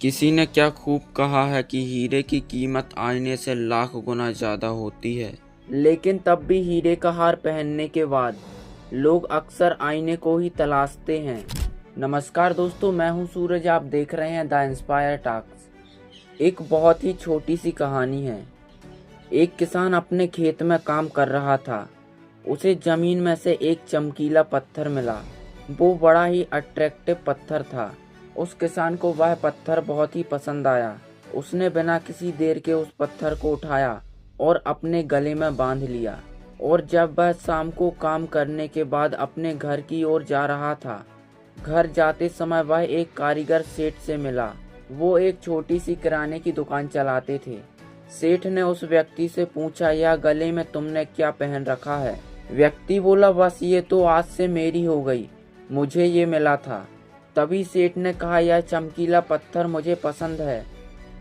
किसी ने क्या खूब कहा है कि हीरे की कीमत आईने से लाख गुना ज्यादा होती है। लेकिन तब भी हीरे का हार पहनने के बाद लोग अक्सर आईने को ही तलाशते हैं। नमस्कार दोस्तों, मैं हूं सूरज। आप देख रहे हैं द इंस्पायर टॉक्स। एक बहुत ही छोटी सी कहानी है। एक किसान अपने खेत में काम कर रहा था। उसे जमीन में से एक चमकीला पत्थर मिला। वो बड़ा ही अट्रैक्टिव पत्थर था। उस किसान को वह पत्थर बहुत ही पसंद आया। उसने बिना किसी देर के उस पत्थर को उठाया और अपने गले में बांध लिया। और जब वह शाम को काम करने के बाद अपने घर की ओर जा रहा था, घर जाते समय वह एक कारीगर सेठ से मिला। वो एक छोटी सी किराने की दुकान चलाते थे। सेठ ने उस व्यक्ति से पूछा, यह गले में तुमने क्या पहन रखा है? व्यक्ति बोला, बस ये तो आज से मेरी हो गई, मुझे ये मिला था। तभी सेठ ने कहा, यह चमकीला पत्थर मुझे पसंद है,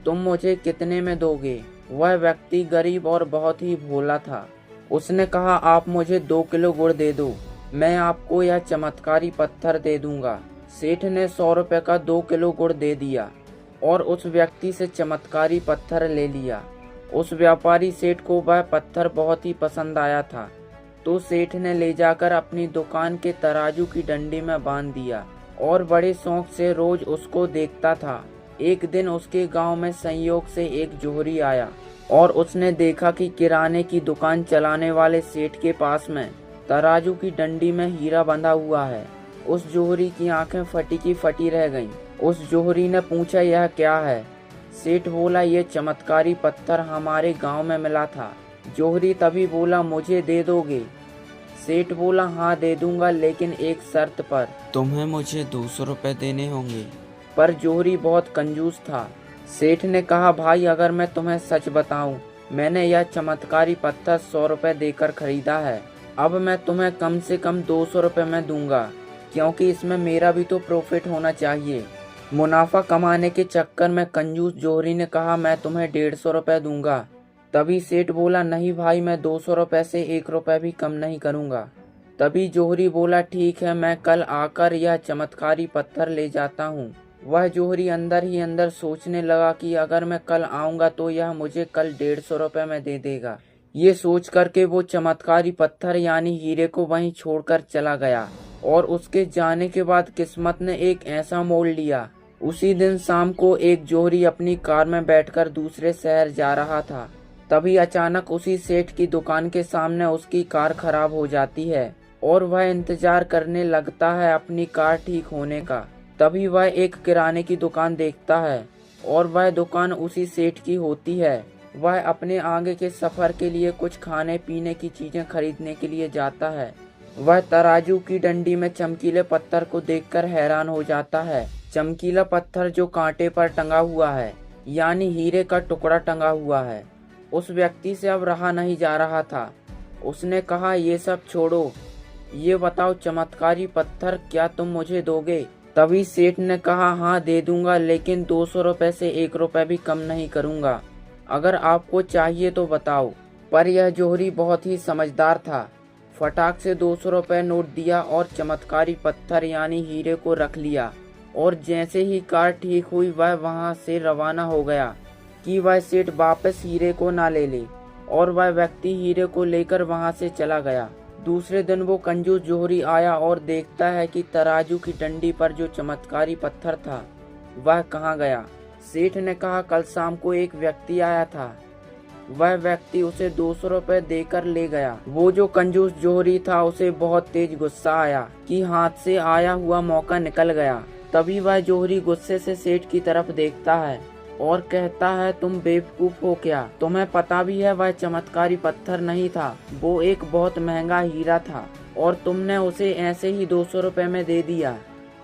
तुम मुझे कितने में दोगे? वह व्यक्ति गरीब और बहुत ही भोला था। उसने कहा, आप मुझे 2 किलो गुड़ दे दो, मैं आपको यह चमत्कारी पत्थर दे दूंगा। सेठ ने 100 रुपए का 2 किलो गुड़ दे दिया और उस व्यक्ति से चमत्कारी पत्थर ले लिया। उस व्यापारी सेठ को वह पत्थर बहुत ही पसंद आया था, तो सेठ ने ले जाकर अपनी दुकान के तराजू की डंडी में बांध दिया और बड़े शौक से रोज उसको देखता था। एक दिन उसके गांव में संयोग से एक जोहरी आया और उसने देखा कि किराने की दुकान चलाने वाले सेठ के पास में तराजू की डंडी में हीरा बंधा हुआ है। उस जोहरी की आंखें फटी की फटी रह गईं। उस जोहरी ने पूछा, यह क्या है? सेठ बोला, ये चमत्कारी पत्थर हमारे गांव में मिला था। जोहरी तभी बोला, मुझे दे दोगे? सेठ बोला, हाँ दे दूंगा, लेकिन एक शर्त पर। तुम्हें मुझे 200 रुपए देने होंगे। पर जोहरी बहुत कंजूस था। सेठ ने कहा, भाई अगर मैं तुम्हें सच बताऊं, मैंने यह चमत्कारी पत्थर 100 रुपए देकर खरीदा है। अब मैं तुम्हें कम से कम 200 रुपए में दूंगा, क्योंकि इसमें मेरा भी तो प्रॉफिट होना चाहिए। मुनाफा कमाने के चक्कर में कंजूस जोहरी ने कहा, मैं तुम्हें 150 रुपए दूंगा। तभी सेठ बोला, नहीं भाई, मैं 200 रुपए से 1 रुपए भी कम नहीं करूंगा। तभी जोहरी बोला, ठीक है, मैं कल आकर यह चमत्कारी पत्थर ले जाता हूँ। वह जोहरी अंदर ही अंदर सोचने लगा कि अगर मैं कल आऊंगा तो यह मुझे कल 150 रुपए में दे देगा। ये सोच करके वो चमत्कारी पत्थर यानी हीरे को वहीं छोड़कर चला गया। और उसके जाने के बाद किस्मत ने एक ऐसा मोड़ लिया। उसी दिन शाम को एक जोहरी अपनी कार में बैठकर दूसरे शहर जा रहा था। तभी अचानक उसी सेठ की दुकान के सामने उसकी कार खराब हो जाती है और वह इंतजार करने लगता है अपनी कार ठीक होने का। तभी वह एक किराने की दुकान देखता है और वह दुकान उसी सेठ की होती है। वह अपने आगे के सफर के लिए कुछ खाने पीने की चीजें खरीदने के लिए जाता है। वह तराजू की डंडी में चमकीले पत्थर को देखकर हैरान हो जाता है। चमकीला पत्थर जो कांटे पर टंगा हुआ है, यानी हीरे का टुकड़ा टंगा हुआ है। उस व्यक्ति से अब रहा नहीं जा रहा था। उसने कहा, ये सब छोड़ो, ये बताओ चमत्कारी पत्थर क्या तुम मुझे दोगे? तभी सेठ ने कहा, हाँ दे दूंगा, लेकिन 200 रुपए से 1 रुपए भी कम नहीं करूंगा। अगर आपको चाहिए तो बताओ। पर यह जोहरी बहुत ही समझदार था। फटाक से 200 रुपए नोट दिया और चमत्कारी पत्थर यानी हीरे को रख लिया। और जैसे ही कार ठीक हुई वह वहां से रवाना हो गया कि वह सेठ वापस हीरे को ना ले ले। और वह व्यक्ति हीरे को लेकर वहां से चला गया। दूसरे दिन वो कंजूस जोहरी आया और देखता है कि तराजू की डंडी पर जो चमत्कारी पत्थर था वह कहाँ गया। सेठ ने कहा, कल शाम को एक व्यक्ति आया था, वह व्यक्ति उसे 200 रुपए देकर ले गया। वो जो कंजूस जोहरी था उसे बहुत तेज गुस्सा आया कि हाथ से आया हुआ मौका निकल गया। तभी वह जोहरी गुस्से से सेठ की तरफ देखता है और कहता है, तुम बेवकूफ हो क्या? तुम्हें पता भी है वह चमत्कारी पत्थर नहीं था, वो एक बहुत महंगा हीरा था और तुमने उसे ऐसे ही 200 रुपए में दे दिया।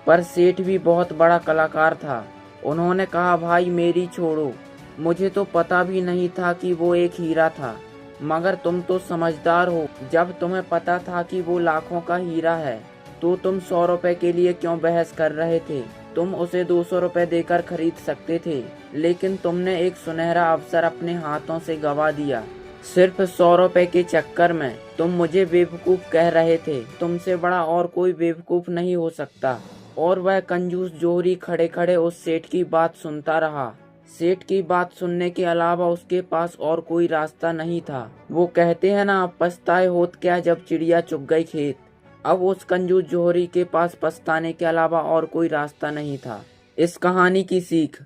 पर सेठ भी बहुत बड़ा कलाकार था। उन्होंने कहा, भाई मेरी छोड़ो, मुझे तो पता भी नहीं था कि वो एक हीरा था। मगर तुम तो समझदार हो, जब तुम्हें पता था कि वो लाखों का हीरा है तो तुम 100 रुपए के लिए क्यों बहस कर रहे थे? तुम उसे 200 रुपए देकर खरीद सकते थे, लेकिन तुमने एक सुनहरा अवसर अपने हाथों से गवा दिया। सिर्फ 100 रुपए के चक्कर में तुम मुझे बेवकूफ कह रहे थे। तुमसे बड़ा और कोई बेवकूफ नहीं हो सकता। और वह कंजूस जोहरी खड़े खड़े उस सेठ की बात सुनता रहा। सेठ की बात सुनने के अलावा उसके पास और कोई रास्ता नहीं था। वो कहते हैं ना, पछताए होत क्या जब चिड़िया चुग गई खेत। अब उस कंजूस जोहरी के पास पछताने के अलावा और कोई रास्ता नहीं था। इस कहानी की सीख,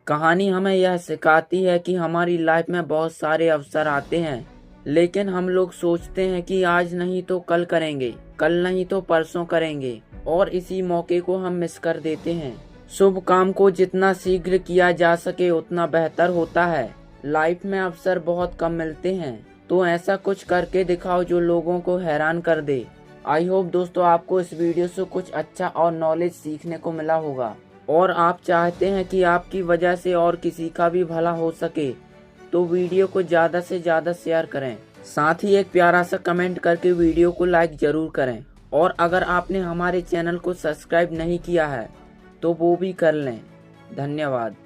कहानी हमें यह सिखाती है कि हमारी लाइफ में बहुत सारे अवसर आते हैं, लेकिन हम लोग सोचते हैं कि आज नहीं तो कल करेंगे, कल नहीं तो परसों करेंगे, और इसी मौके को हम मिस कर देते हैं। शुभ काम को जितना शीघ्र किया जा सके उतना बेहतर होता है। लाइफ में अवसर बहुत कम मिलते हैं, तो ऐसा कुछ करके दिखाओ जो लोगों को हैरान कर दे। आई होप दोस्तों आपको इस वीडियो से कुछ अच्छा और नॉलेज सीखने को मिला होगा, और आप चाहते हैं कि आपकी वजह से और किसी का भी भला हो सके, तो वीडियो को ज़्यादा से ज़्यादा शेयर करें। साथ ही एक प्यारा सा कमेंट करके वीडियो को लाइक ज़रूर करें, और अगर आपने हमारे चैनल को सब्सक्राइब नहीं किया है तो वो भी कर लें। धन्यवाद।